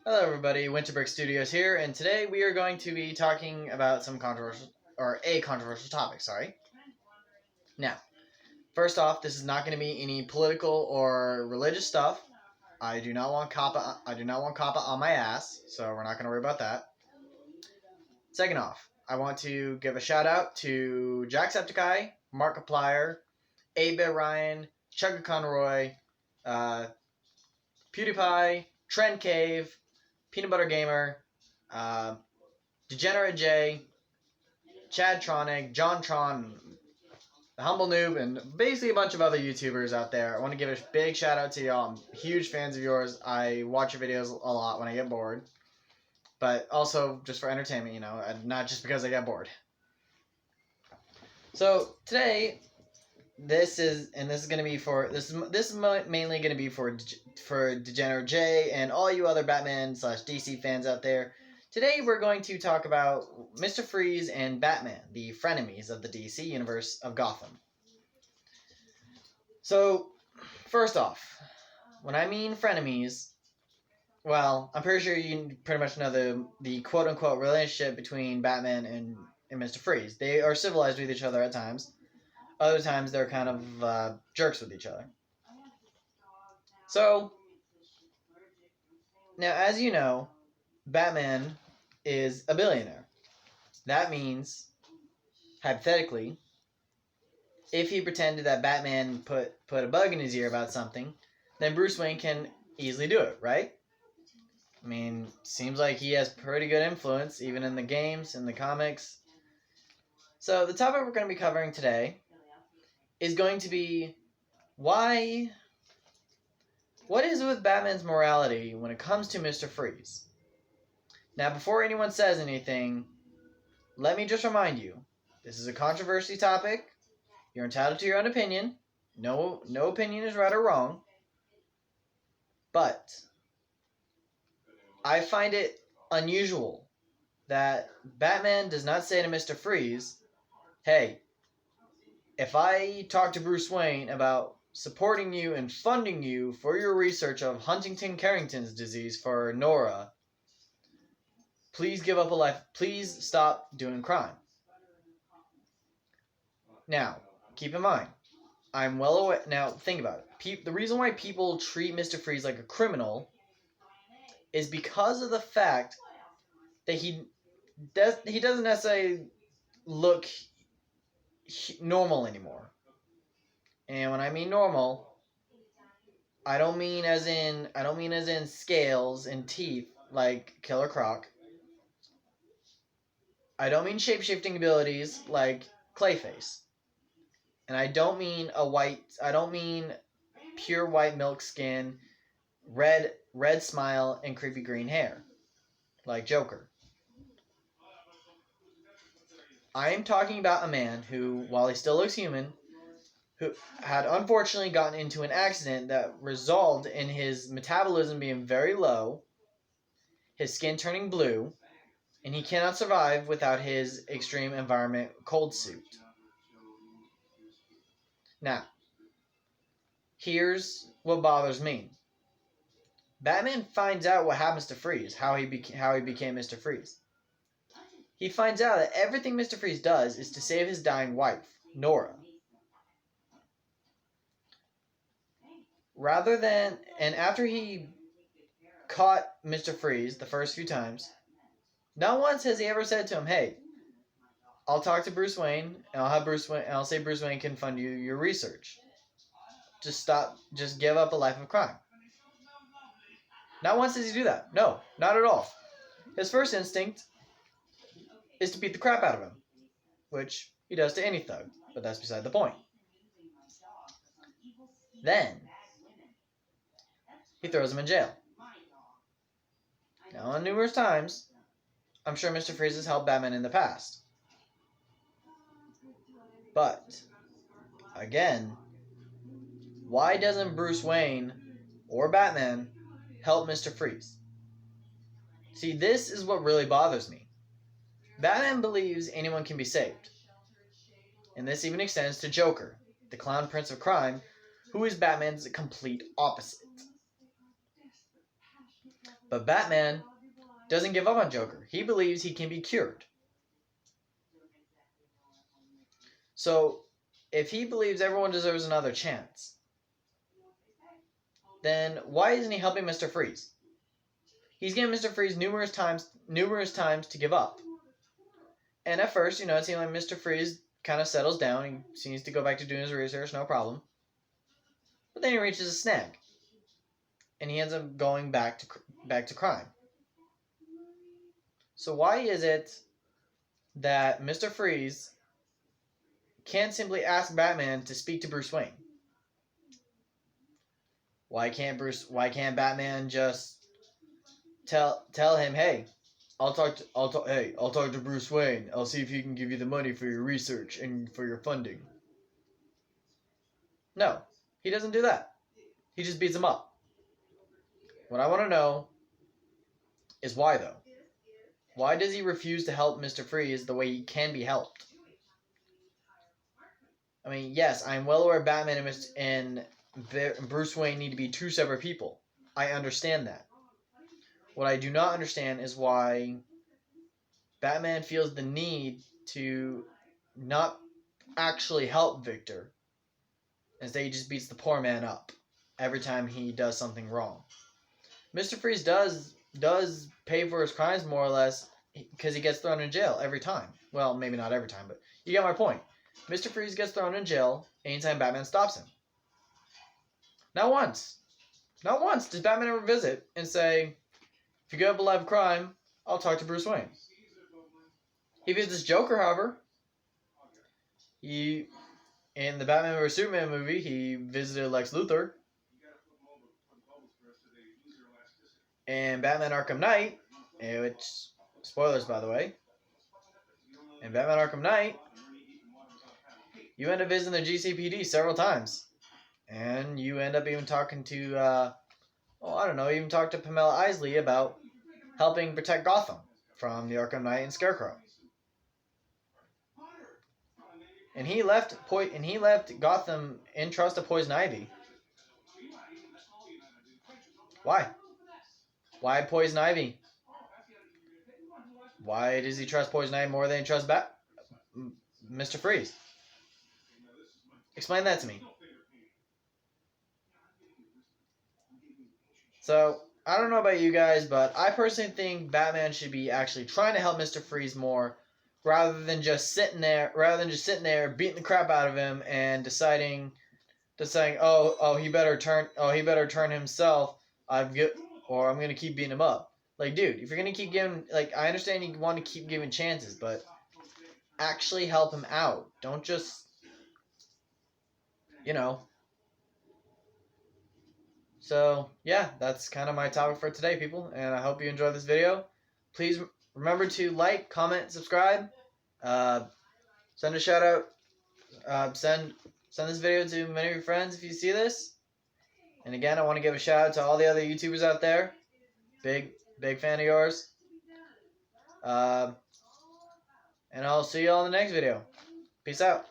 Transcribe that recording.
Hello, everybody. Winterbrick Studios here, and today we are going to be talking about a controversial topic. Sorry. Now, first off, this is not going to be any political or religious stuff. I do not want COPPA. I do not want COPPA on my ass, so we're not going to worry about that. Second off, I want to give a shout out to Jacksepticeye, Markiplier, 8-Bit Ryan, Chugga Conroy, uh, PewDiePie, Trend Cave, Peanut Butter Gamer, uh, Degenerate J, Chad Tronic, John Tron, the Humble Noob, and basically a bunch of other YouTubers out there. I want to give a big shout out to y'all. I'm huge fans of yours. I watch your videos a lot when I get bored, but also just for entertainment, and not just because I get bored. So today, this is going to be for this is mainly going to be for Degenerate J and all you other Batman/DC fans out there. Today we're going to talk about Mr. Freeze and Batman, the frenemies of the DC universe of Gotham. So, first off, when I mean frenemies, well, I'm pretty sure you pretty much know the quote-unquote relationship between Batman and Mr. Freeze. They are civilized with each other at times. Other times they're kind of jerks with each other. So, now as you know, Batman is a billionaire. That means, hypothetically, if he pretended that Batman put a bug in his ear about something, then Bruce Wayne can easily do it, right? I mean, seems like he has pretty good influence, even in the games, in the comics. So the topic we're going to be covering today is going to be what is it with Batman's morality when it comes to Mr. Freeze? Now, before anyone says anything, let me just remind you, this is a controversy topic. You're entitled to your own opinion. No opinion is right or wrong. But I find it unusual that Batman does not say to Mr. Freeze, hey, if I talk to Bruce Wayne about supporting you and funding you for your research of Huntington-Carrington's disease for Nora, please give up a life. Please stop doing crime. Now, keep in mind, I'm well aware. Now, think about it. The reason why people treat Mr. Freeze like a criminal is because of the fact that he doesn't necessarily look normal anymore. And when I mean normal, I don't mean as in scales and teeth like Killer Croc. I don't mean shape-shifting abilities like Clayface. And I don't mean pure white milk skin, red smile, and creepy green hair like Joker. I am talking about a man who, while he still looks human, who had unfortunately gotten into an accident that resulted in his metabolism being very low, his skin turning blue, and he cannot survive without his extreme environment cold suit. Now, here's what bothers me. Batman finds out what happens to Freeze, how he became Mr. Freeze. He finds out that everything Mr. Freeze does is to save his dying wife, Nora. After he caught Mr. Freeze the first few times, not once has he ever said to him, hey, I'll talk to Bruce Wayne, and I'll say Bruce Wayne can fund your research. Just give up a life of crime. Not once does he do that. No, not at all. His first instinct is to beat the crap out of him, which he does to any thug, but that's beside the point. Then, he throws him in jail. Now, on numerous times, I'm sure Mr. Freeze has helped Batman in the past. But, again, why doesn't Bruce Wayne or Batman help Mr. Freeze? See, this is what really bothers me. Batman believes anyone can be saved. And this even extends to Joker, the clown prince of crime, who is Batman's complete opposite. But Batman doesn't give up on Joker. He believes he can be cured. So, if he believes everyone deserves another chance, then why isn't he helping Mr. Freeze? He's given Mr. Freeze numerous times to give up. And at first, it seems like Mr. Freeze kind of settles down. He seems to go back to doing his research, no problem. But then he reaches a snag, and he ends up going back to crime. So why is it that Mr. Freeze can't simply ask Batman to speak to Bruce Wayne? Why can't Batman just tell him, hey, I'll talk to Bruce Wayne. I'll see if he can give you the money for your research and for your funding. No, he doesn't do that. He just beats him up. What I want to know is why, though. Why does he refuse to help Mr. Freeze the way he can be helped? I mean, yes, I'm well aware Batman and Bruce Wayne need to be two separate people. I understand that. What I do not understand is why Batman feels the need to not actually help Victor. Instead, he just beats the poor man up every time he does something wrong. Mr. Freeze does pay for his crimes more or less because he gets thrown in jail every time. Well, maybe not every time, but you get my point. Mr. Freeze gets thrown in jail anytime Batman stops him. Not once does Batman ever visit and say, if you give up a life of crime, I'll talk to Bruce Wayne. He visits Joker, however. In the Batman vs. Superman movie, he visited Lex Luthor. And Batman Arkham Knight, which, spoilers by the way, in Batman Arkham Knight, you end up visiting the GCPD several times. And you end up even talking to, even talk to Pamela Isley about helping protect Gotham from the Arkham Knight and Scarecrow. And he left Gotham in trust of Poison Ivy. Why? Why Poison Ivy? Why does he trust Poison Ivy more than he trusts Mr. Freeze? Explain that to me. So, I don't know about you guys, but I personally think Batman should be actually trying to help Mr. Freeze more rather than just sitting there beating the crap out of him and deciding he better turn himself, I'm going to keep beating him up. Like, dude, if you're going to keep giving, I understand you want to keep giving chances, but actually help him out. Don't just, So, yeah, that's kind of my topic for today, people, and I hope you enjoyed this video. Please remember to like, comment, subscribe, send a shout out, send this video to many of your friends if you see this. And again, I want to give a shout out to all the other YouTubers out there. Big fan of yours. And I'll see you all in the next video. Peace out.